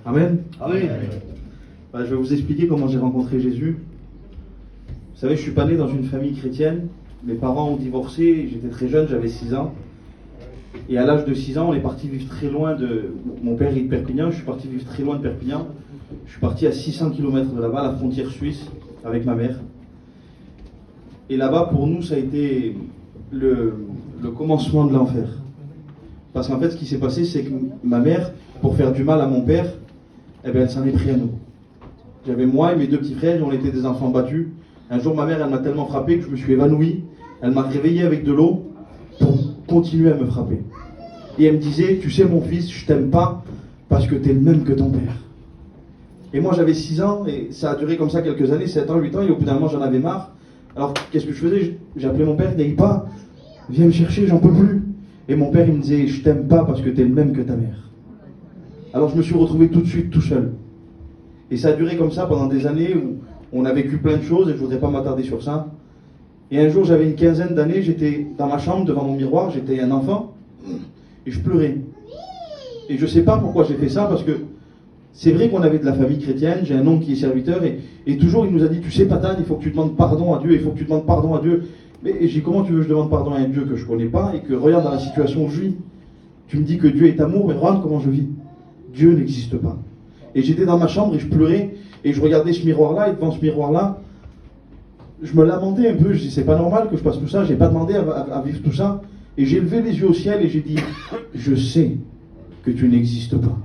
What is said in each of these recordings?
Amen. Amen. Je vais vous expliquer comment j'ai rencontré Jésus. Vous savez, je suis pas né dans une famille chrétienne. Mes parents ont divorcé, j'étais très jeune, j'avais 6 ans. Et à l'âge de 6 ans, on est parti vivre très loin de... Mon père est de Perpignan, je suis parti vivre très loin de Perpignan. Je suis parti à 600 km de là-bas, à la frontière suisse, avec ma mère. Et là-bas, pour nous, ça a été le commencement de l'enfer. Parce qu'en fait, ce qui s'est passé, c'est que ma mère, pour faire du mal à mon père, eh bien, elle s'en est pris à nous. J'avais moi et mes 2 petits frères, et on était des enfants battus. Un jour, ma mère, elle m'a tellement frappé que je me suis évanoui. Elle m'a réveillé avec de l'eau pour continuer à me frapper. Et elle me disait, tu sais mon fils, je t'aime pas parce que t'es le même que ton père. Et moi, j'avais 6 ans, et ça a duré comme ça quelques années, 7 ans, 8 ans, et au bout d'un moment, j'en avais marre. Alors, qu'est-ce que je faisais? J'ai appelé mon père, il dit pas, viens me chercher, j'en peux plus. Et mon père, il me disait, je t'aime pas parce que t'es le même que ta mère. Alors, je me suis retrouvé tout de suite tout seul. Et ça a duré comme ça pendant des années où on a vécu plein de choses, et je voudrais pas m'attarder sur ça. Et un jour, j'avais une quinzaine d'années, j'étais dans ma chambre devant mon miroir, j'étais un enfant, et je pleurais. Et je sais pas pourquoi j'ai fait ça, parce que c'est vrai qu'on avait de la famille chrétienne, j'ai un oncle qui est serviteur, et toujours il nous a dit, tu sais Patane, il faut que tu demandes pardon à Dieu, il faut que tu demandes pardon à Dieu. Mais j'ai dit, comment tu veux que je demande pardon à un Dieu que je connais pas, et que regarde dans la situation où je vis. Tu me dis que Dieu est amour, mais regarde comment je vis. Dieu n'existe pas. Et j'étais dans ma chambre et je pleurais, et je regardais ce miroir-là, et devant ce miroir-là, je me lamentais un peu, je dis c'est pas normal que je passe tout ça, j'ai pas demandé à vivre tout ça. Et j'ai levé les yeux au ciel et j'ai dit, je sais que tu n'existes pas.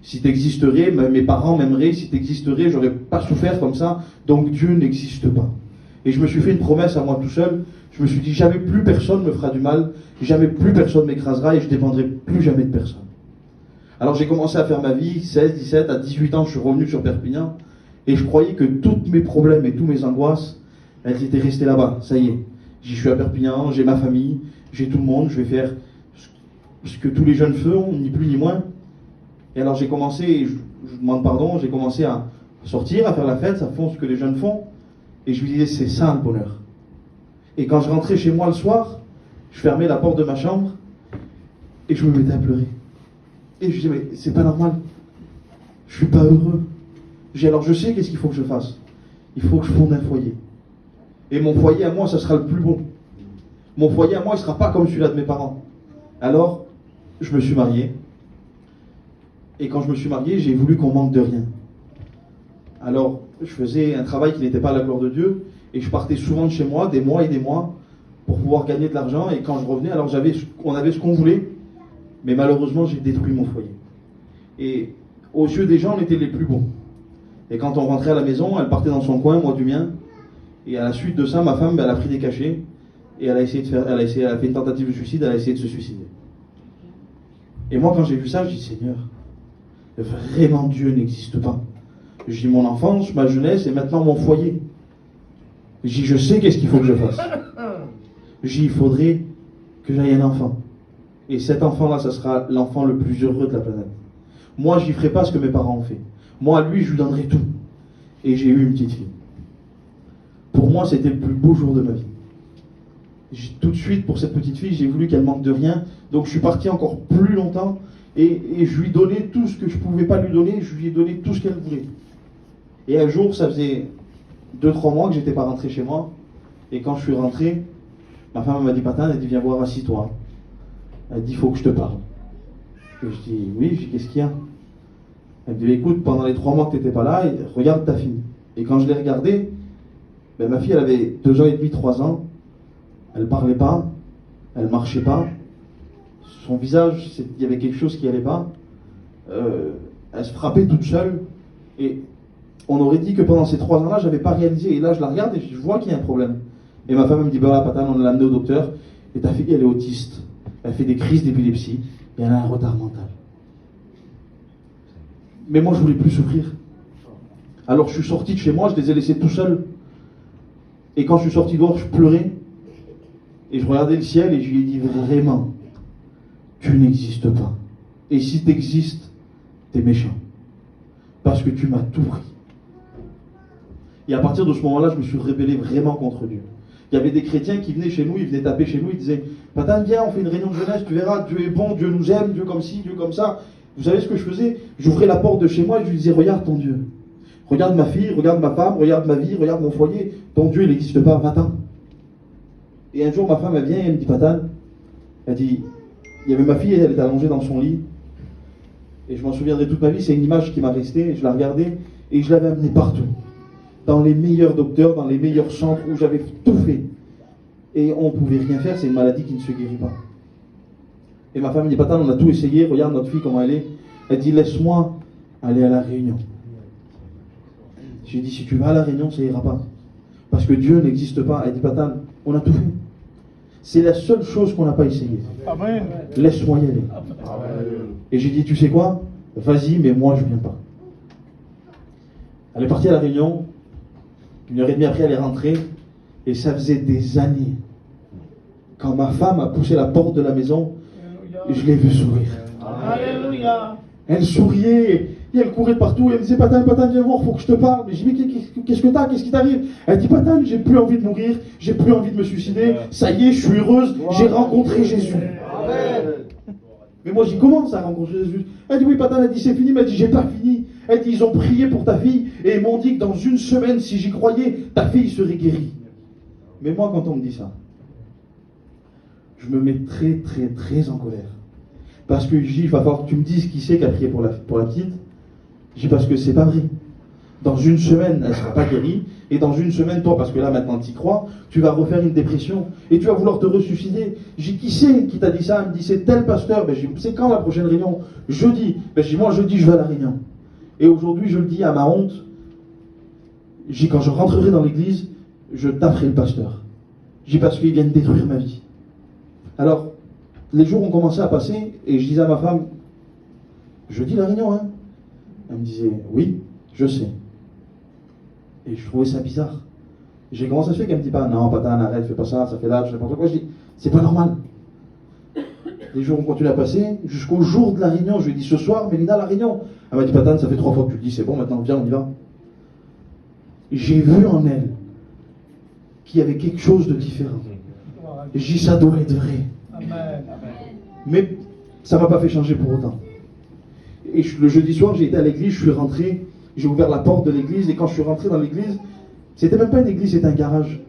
Si tu existerais, mes parents m'aimeraient, si tu existerais, j'aurais pas souffert comme ça, donc Dieu n'existe pas. Et je me suis fait une promesse à moi tout seul, je me suis dit jamais plus personne me fera du mal, jamais plus personne m'écrasera et je dépendrai plus jamais de personne. Alors j'ai commencé à faire ma vie, 16, 17, à 18 ans je suis revenu sur Perpignan, et je croyais que tous mes problèmes et tous mes angoisses, elles étaient restées là-bas, ça y est. J'y suis à Perpignan, j'ai ma famille, j'ai tout le monde, je vais faire ce que tous les jeunes font, ni plus ni moins. Et alors j'ai commencé, et je demande pardon, j'ai commencé à sortir, à faire la fête, à fond ce que les jeunes font, et je me disais c'est ça le bonheur. Et quand je rentrais chez moi le soir, je fermais la porte de ma chambre, et je me mettais à pleurer. Et je disais mais c'est pas normal, je suis pas heureux. Alors je sais qu'est-ce qu'il faut que je fasse. Il faut que je fonde un foyer. Et mon foyer à moi, ça sera le plus bon. Mon foyer à moi, il ne sera pas comme celui-là de mes parents. Alors, je me suis marié. Et quand je me suis marié, j'ai voulu qu'on manque de rien. Alors, je faisais un travail qui n'était pas à la gloire de Dieu. Et je partais souvent de chez moi, des mois et des mois, pour pouvoir gagner de l'argent. Et quand je revenais, alors on avait ce qu'on voulait. Mais malheureusement, j'ai détruit mon foyer. Et aux yeux des gens, on était les plus bons. Et quand on rentrait à la maison, elle partait dans son coin, moi du mien. Et à la suite de ça, ma femme, elle a pris des cachets et elle a fait une tentative de suicide, elle a essayé de se suicider. Et moi, quand j'ai vu ça, je dis Seigneur, vraiment Dieu n'existe pas. Je dis mon enfance, ma jeunesse et maintenant mon foyer. Je dis je sais qu'est-ce qu'il faut que je fasse. Je dis il faudrait que j'aille un enfant. Et cet enfant-là, ça sera l'enfant le plus heureux de la planète. Moi, je n'y ferai pas ce que mes parents ont fait. Moi, à lui, je lui donnerai tout. Et j'ai eu une petite fille. Pour moi, c'était le plus beau jour de ma vie. Tout de suite, pour cette petite fille, j'ai voulu qu'elle manque de rien. Donc je suis parti encore plus longtemps et je lui donnais tout ce que je ne pouvais pas lui donner. Je lui ai donné tout ce qu'elle voulait. Et un jour, ça faisait 2-3 mois que j'étais pas rentré chez moi. Et quand je suis rentré, ma femme m'a dit Patane, elle dit viens voir, assis-toi. Elle dit il faut que je te parle. Et je dis oui, je dis qu'est-ce qu'il y a? Elle me dit écoute, pendant les 3 mois que tu n'étais pas là, regarde ta fille. Et quand je l'ai regardée, ben, ma fille, elle avait 2 ans et demi, 3 ans. Elle parlait pas, elle marchait pas. Son visage, il y avait quelque chose qui allait pas. Elle se frappait toute seule. Et on aurait dit que pendant ces 3 ans-là, j'avais pas réalisé. Et là, je la regarde et je vois qu'il y a un problème. Et ma femme me dit, bah là, Patane, on l'a amenée au docteur. Et ta fille, elle est autiste. Elle fait des crises d'épilepsie. Et elle a un retard mental. Mais moi, je voulais plus souffrir. Alors, je suis sorti de chez moi, je les ai laissés tout seuls. Et quand je suis sorti dehors, je pleurais. Et je regardais le ciel et je lui ai dit vraiment, tu n'existes pas. Et si tu existes, tu es méchant. Parce que tu m'as tout pris. Et à partir de ce moment-là, je me suis rébellé vraiment contre Dieu. Il y avait des chrétiens qui venaient chez nous, ils venaient taper chez nous, ils disaient Patane, viens, on fait une réunion de jeunesse, tu verras, Dieu est bon, Dieu nous aime, Dieu comme ci, Dieu comme ça. Vous savez ce que je faisais? J'ouvrais la porte de chez moi et je lui disais, regarde ton Dieu. Regarde ma fille, regarde ma femme, regarde ma vie, regarde mon foyer. Ton Dieu, il n'existe pas, va-t'en. Et un jour, ma femme, elle vient et elle me dit, Patan, elle dit, il y avait ma fille, elle était allongée dans son lit. Et je m'en souviendrai toute ma vie, c'est une image qui m'a resté. Je la regardais et je l'avais amenée partout. Dans les meilleurs docteurs, dans les meilleurs centres où j'avais tout fait. Et on ne pouvait rien faire, c'est une maladie qui ne se guérit pas. Et ma femme me dit, Patan, on a tout essayé, regarde notre fille comment elle est. Elle dit, laisse-moi aller à la Réunion. J'ai dit, si tu vas à la Réunion, ça ira pas. Parce que Dieu n'existe pas. Elle dit, Patan, on a tout fait. C'est la seule chose qu'on n'a pas essayé. Amen. Laisse-moi y aller. Amen. Et j'ai dit, tu sais quoi? Vas-y, mais moi je viens pas. Elle est partie à la Réunion. 1h30 après, elle est rentrée. Et ça faisait des années. Quand ma femme a poussé la porte de la maison, je l'ai vue sourire. Alléluia. Elle souriait. Et elle courait partout. Et elle me disait, Patan, viens voir, faut que je te parle. Mais j'ai dit, mais qu'est-ce que t'as? Qu'est-ce qui t'arrive? Elle dit, Patan, j'ai plus envie de mourir. J'ai plus envie de me suicider. Ça y est, je suis heureuse. J'ai rencontré Jésus. Amen. Mais moi, j'y commence à rencontrer Jésus. Elle dit, oui, Patan, elle dit, c'est fini. Mais elle dit, j'ai pas fini. Elle dit, ils ont prié pour ta fille. Et ils m'ont dit que dans une semaine, si j'y croyais, ta fille serait guérie. Mais moi, quand on me dit ça, je me mets très, très, très en colère. Parce que je dis, il va falloir que tu me dises qui c'est qui a prié pour la petite. Je dis, parce que c'est pas vrai. Dans une semaine, elle ne sera pas guérie. Et dans une semaine, toi, parce que là, maintenant, tu y crois, tu vas refaire une dépression. Et tu vas vouloir te ressuicider. Je dis, qui c'est qui t'a dit ça? Elle me dit, c'est tel pasteur. Ben, je dis, c'est quand la prochaine réunion? Jeudi. Ben, je dis, moi, jeudi, je vais à la réunion. Et aujourd'hui, je le dis à ma honte. Je dis, quand je rentrerai dans l'église, je taperai le pasteur. Je dis, parce qu'il vient de détruire ma vie. Alors, les jours ont commencé à passer. Et je disais à ma femme, jeudi, la réunion, hein? Elle me disait, oui, je sais. Et je trouvais ça bizarre. J'ai commencé à se faire qu'elle me dit pas, non, Patan, arrête, fais pas ça, ça fait là, je sais pas quoi. Je dis, c'est pas normal. Les jours ont continué à passer, jusqu'au jour de la réunion. Je lui ai dit, ce soir, Mélina, la réunion. Elle m'a dit, Patan, ça fait 3 fois que tu le dis, c'est bon, maintenant, viens, on y va. J'ai vu en elle qu'il y avait quelque chose de différent. Et j'ai dit, ça doit être vrai. Amen. Mais ça m'a pas fait changer pour autant. Et le jeudi soir, j'ai été à l'église, je suis rentré, j'ai ouvert la porte de l'église, et quand je suis rentré dans l'église, c'était même pas une église, c'était un garage.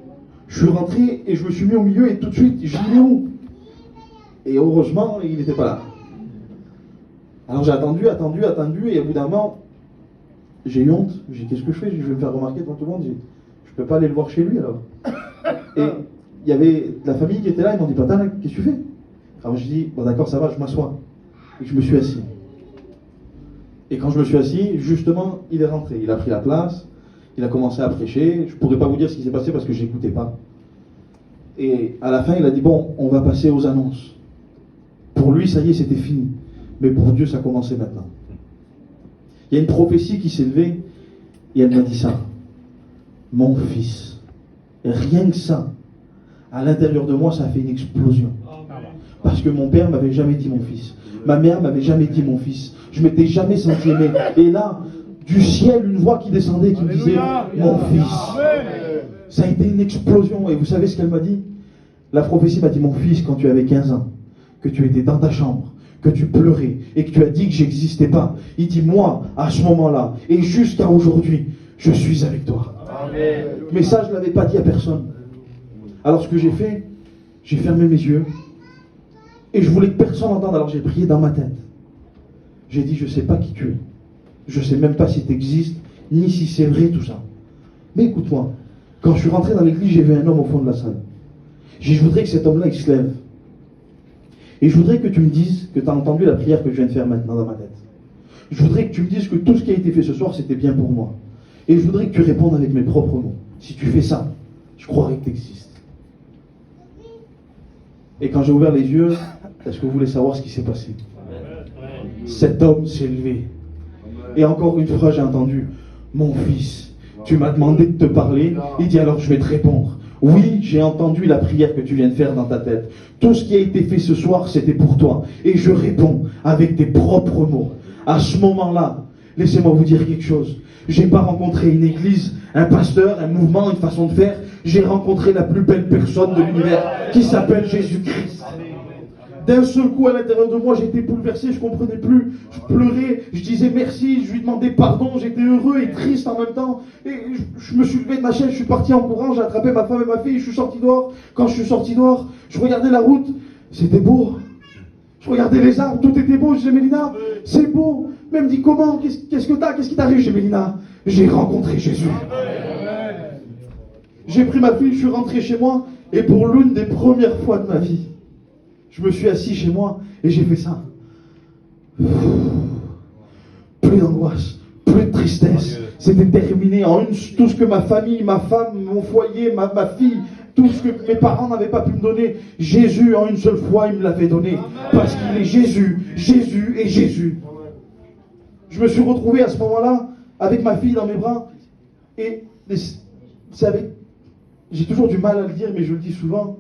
Je suis rentré et je me suis mis au milieu, et tout de suite, je dis, il est où? Et heureusement, il n'était pas là. Alors j'ai attendu, et au bout d'un moment, j'ai eu honte. J'ai dit, qu'est-ce que je fais? Je vais me faire remarquer devant tout le monde. J'ai dit, je peux pas aller le voir chez lui alors. Et il y avait de la famille qui était là, ils m'ont dit, Patan, qu'est-ce que tu fais? Alors je dis, bon d'accord, ça va, je m'assois. Et je me suis assis. Et quand je me suis assis, justement, il est rentré. Il a pris la place, il a commencé à prêcher. Je ne pourrais pas vous dire ce qui s'est passé parce que je n'écoutais pas. Et à la fin, il a dit, bon, on va passer aux annonces. Pour lui, ça y est, c'était fini. Mais pour Dieu, ça commençait maintenant. Il y a une prophétie qui s'est levée et elle m'a dit ça. Mon fils. Et rien que ça, à l'intérieur de moi, ça a fait une explosion. Parce que mon père m'avait jamais dit mon fils. Ma mère m'avait jamais dit mon fils. Je m'étais jamais senti aimé. Et là, du ciel, une voix qui descendait, qui me disait, mon fils. Ça a été une explosion. Et vous savez ce qu'elle m'a dit? La prophétie m'a dit, mon fils, quand tu avais 15 ans, que tu étais dans ta chambre, que tu pleurais, et que tu as dit que j'existais pas. Il dit, moi, à ce moment-là, et jusqu'à aujourd'hui, je suis avec toi. Amen. Mais ça, je ne l'avais pas dit à personne. Alors ce que j'ai fait, j'ai fermé mes yeux, et je voulais que personne n'entende, alors j'ai prié dans ma tête. J'ai dit, je ne sais pas qui tu es. Je ne sais même pas si tu existes, ni si c'est vrai tout ça. Mais écoute-moi, quand je suis rentré dans l'église, j'ai vu un homme au fond de la salle. J'ai dit, je voudrais que cet homme-là, il se lève. Et je voudrais que tu me dises que tu as entendu la prière que je viens de faire maintenant dans ma tête. Je voudrais que tu me dises que tout ce qui a été fait ce soir, c'était bien pour moi. Et je voudrais que tu répondes avec mes propres mots. Si tu fais ça, je croirais que tu existes. Et quand j'ai ouvert les yeux, est-ce que vous voulez savoir ce qui s'est passé? Cet homme s'est levé. Et encore une fois, j'ai entendu, mon fils, tu m'as demandé de te parler. Il dit, alors je vais te répondre. Oui, j'ai entendu la prière que tu viens de faire dans ta tête. Tout ce qui a été fait ce soir, c'était pour toi. Et je réponds avec tes propres mots. À ce moment-là, laissez-moi vous dire quelque chose. J'ai pas rencontré une église, un pasteur, un mouvement, une façon de faire. J'ai rencontré la plus belle personne de l'univers qui s'appelle Jésus-Christ. D'un seul coup, à l'intérieur de moi, j'étais bouleversé, je ne comprenais plus. Je pleurais, je disais merci, je lui demandais pardon, j'étais heureux et triste en même temps. Et je me suis levé de ma chaise, je suis parti en courant, j'ai attrapé ma femme et ma fille, je suis sorti dehors. Quand je suis sorti dehors, je regardais la route, c'était beau. Je regardais les arbres, tout était beau. Je disais, Mélina, c'est beau. Mais elle me dit, comment? Qu'est-ce que t'as? Qu'est-ce qui t'arrive? Je dis, Mélina, j'ai rencontré Jésus. J'ai pris ma fille, je suis rentré chez moi, et pour l'une des premières fois de ma vie, je me suis assis chez moi, et j'ai fait ça. Plus d'angoisse, plus de tristesse. C'était terminé en tout ce que ma famille, ma femme, mon foyer, ma fille, tout ce que mes parents n'avaient pas pu me donner, Jésus en une seule fois, il me l'avait donné. Parce qu'il est Jésus, Jésus et Jésus. Je me suis retrouvé à ce moment-là, avec ma fille dans mes bras, et c'est avec... J'ai toujours du mal à le dire, mais je le dis souvent.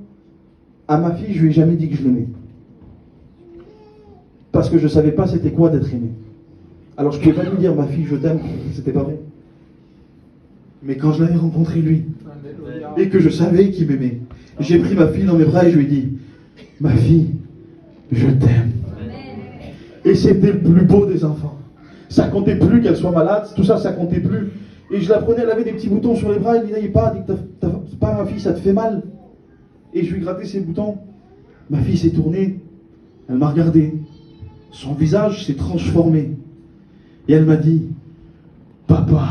À ma fille, je lui ai jamais dit que je l'aimais. Parce que je ne savais pas c'était quoi d'être aimé. Alors je ne pouvais pas lui dire, ma fille, je t'aime, c'était pas vrai. Mais quand je l'avais rencontré lui, et que je savais qu'il m'aimait, j'ai pris ma fille dans mes bras et je lui ai dit, ma fille, je t'aime. Et c'était le plus beau des enfants. Ça comptait plus qu'elle soit malade, tout ça, ça comptait plus. Et je la prenais, elle avait des petits boutons sur les bras, elle dit, n'aille pas, c'est pas ma fille, ça te fait mal. Et je lui ai gratté ses boutons. Ma fille s'est tournée, elle m'a regardé. Son visage s'est transformé. Et elle m'a dit, papa,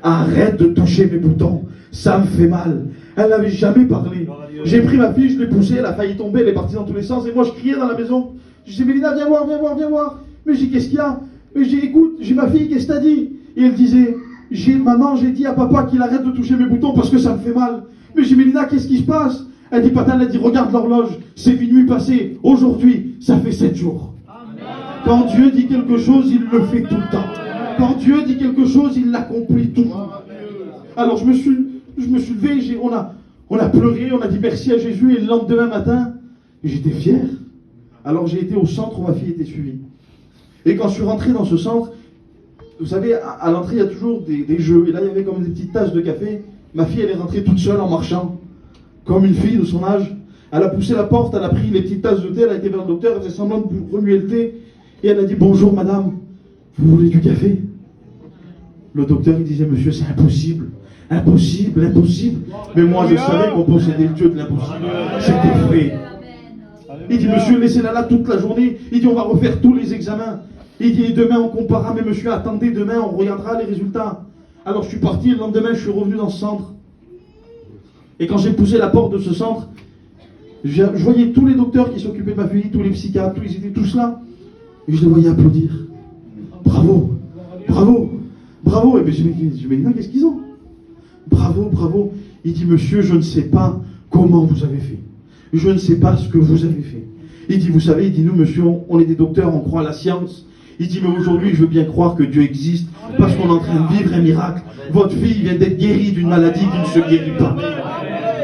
arrête de toucher mes boutons, ça me fait mal. Elle n'avait jamais parlé. J'ai pris ma fille, je l'ai poussée, elle a failli tomber, elle est partie dans tous les sens. Et moi je criais dans la maison. Je disais, Mélina, viens voir, viens voir, viens voir. Mais j'ai dit, qu'est-ce qu'il y a? Mais j'ai dit, écoute, j'ai ma fille, qu'est-ce que t'as dit? Et elle disait, maman, j'ai dit à papa qu'il arrête de toucher mes boutons parce que ça me fait mal. Mais j'ai dit, Mélina, qu'est-ce qui se passe? Elle dit, Patan, elle dit, regarde l'horloge, c'est minuit passé. Aujourd'hui, ça fait 7 jours. Amen. Quand Dieu dit quelque chose, il le fait tout le temps. Quand Dieu dit quelque chose, il l'accomplit toujours. Alors je me suis levé, on a pleuré, on a dit merci à Jésus, et le lendemain matin, j'étais fier. Alors j'ai été au centre où ma fille était suivie. Et quand je suis rentré dans ce centre, vous savez, à l'entrée, il y a toujours des jeux. Et là, il y avait comme des petites tasses de café. Ma fille, elle est rentrée toute seule en marchant, comme une fille de son âge. Elle a poussé la porte, elle a pris les petites tasses de thé, elle a été vers le docteur, elle faisait semblant de remuer le thé. Et elle a dit, bonjour madame, vous voulez du café? Le docteur, il disait, monsieur, c'est impossible. Impossible, impossible. Mais moi, je savais qu'on possédait le Dieu de l'impossible. C'était fait. Il dit, monsieur, laissez-la là toute la journée. Il dit, on va refaire tous les examens. Il dit, demain, on comparera. Mais monsieur, attendez, demain, on regardera les résultats. Alors, je suis parti. Le lendemain, je suis revenu dans ce centre. Et quand j'ai poussé la porte de ce centre, je voyais tous les docteurs qui s'occupaient de ma fille, tous les psychiatres, ils étaient tous là. Et je les voyais applaudir. Bravo, bravo, bravo. Et bien, je me dis, non, qu'est-ce qu'ils ont? Bravo, bravo. Il dit, monsieur, je ne sais pas comment vous avez fait. Je ne sais pas ce que vous avez fait. Il dit, vous savez, il dit, nous, monsieur, on est des docteurs, on croit à la science. Il dit, mais aujourd'hui, je veux bien croire que Dieu existe, parce qu'on est en train de vivre un miracle. Votre fille vient d'être guérie d'une maladie qui ne se guérit pas.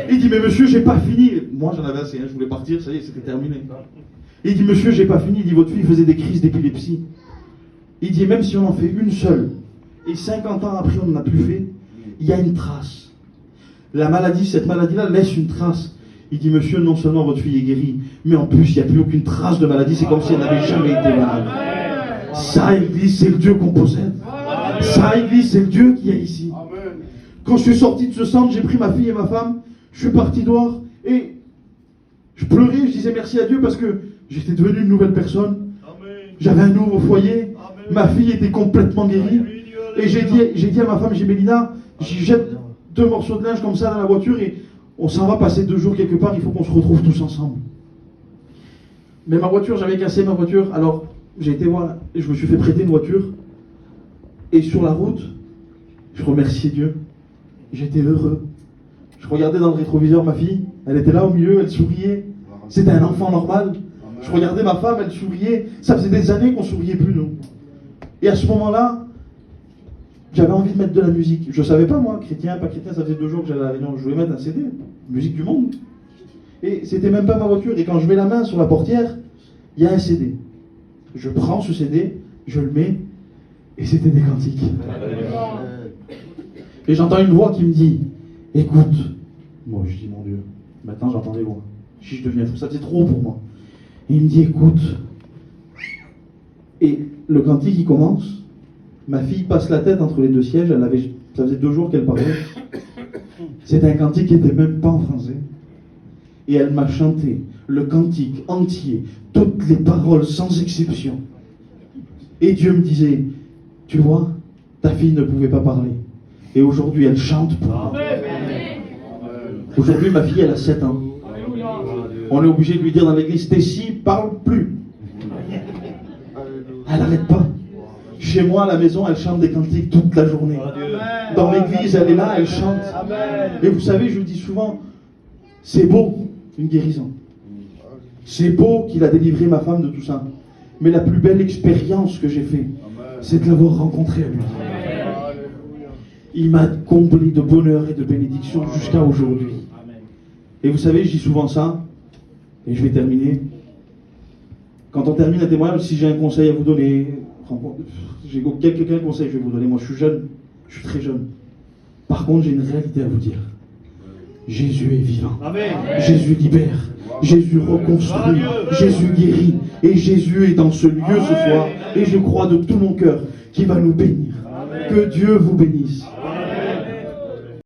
Il dit, mais monsieur, j'ai pas fini. Moi, j'en avais assez, hein, je voulais partir, ça y est, c'était terminé. Il dit, monsieur, j'ai pas fini. Il dit, votre fille faisait des crises d'épilepsie. Il dit, même si on en fait une seule, et 50 ans après, on n'en a plus fait, il y a une trace. La maladie, cette maladie-là laisse une trace. Il dit, monsieur, non seulement votre fille est guérie, mais en plus, il n'y a plus aucune trace de maladie. C'est comme si elle n'avait jamais été malade. Ça, Église, c'est le Dieu qu'on possède. Ça, Église, c'est le Dieu qui est ici. Quand je suis sorti de ce centre, j'ai pris ma fille et ma femme, je suis parti dehors, et je pleurais, je disais merci à Dieu parce que j'étais devenu une nouvelle personne. J'avais un nouveau foyer. Ma fille était complètement guérie. Et j'ai dit à ma femme, j'ai dit, Mélina, j'y jette 2 morceaux de linge comme ça dans la voiture et on s'en va passer 2 jours quelque part, il faut qu'on se retrouve tous ensemble. Mais ma voiture, j'avais cassé ma voiture, alors j'ai été voir, et je me suis fait prêter une voiture. Et sur la route, je remerciais Dieu. J'étais heureux. Je regardais dans le rétroviseur ma fille, elle était là au milieu, elle souriait. C'était un enfant normal. Je regardais ma femme, elle souriait. Ça faisait des années qu'on ne souriait plus, nous. Et à ce moment-là, j'avais envie de mettre de la musique. Je ne savais pas, moi, chrétien, pas chrétien, ça faisait 2 jours que j'allais à la réunion. Je voulais mettre un CD, musique du monde. Et c'était même pas ma voiture. Et quand je mets la main sur la portière, il y a un CD. Je prends ce CD, je le mets, et c'était des cantiques. Et j'entends une voix qui me dit, écoute. Moi, je dis, mon Dieu, maintenant j'entends des voix. Si je deviens fou, ça faisait trop pour moi. Et il me dit, écoute. Et le cantique, il commence. Ma fille passe la tête entre les deux sièges. Ça faisait 2 jours qu'elle parlait. C'était un cantique qui n'était même pas en français. Et elle m'a chanté le cantique entier, toutes les paroles sans exception. Et Dieu me disait, tu vois, ta fille ne pouvait pas parler. Et aujourd'hui, elle chante pour moi. Aujourd'hui, ma fille, elle a 7 ans. On est obligé de lui dire dans l'église, Stécie, parle plus. Elle n'arrête pas. Chez moi, à la maison, elle chante des cantiques toute la journée. Dans l'église, elle est là, elle chante. Et vous savez, je le dis souvent, c'est beau, une guérison. C'est beau qu'il a délivré ma femme de tout ça. Mais la plus belle expérience que j'ai faite, c'est de l'avoir rencontré à lui. Il m'a comblé de bonheur et de bénédiction jusqu'à aujourd'hui. Et vous savez, je dis souvent ça, et je vais terminer. Quand on termine un témoignage, si j'ai un conseil à vous donner, j'ai quelques conseils que je vais vous donner. Moi, je suis jeune, je suis très jeune. Par contre, j'ai une réalité à vous dire. Jésus est vivant. Amen. Jésus libère. Jésus reconstruit. Jésus guérit. Et Jésus est dans ce lieu ce soir. Et je crois de tout mon cœur qu'il va nous bénir. Amen. Que Dieu vous bénisse.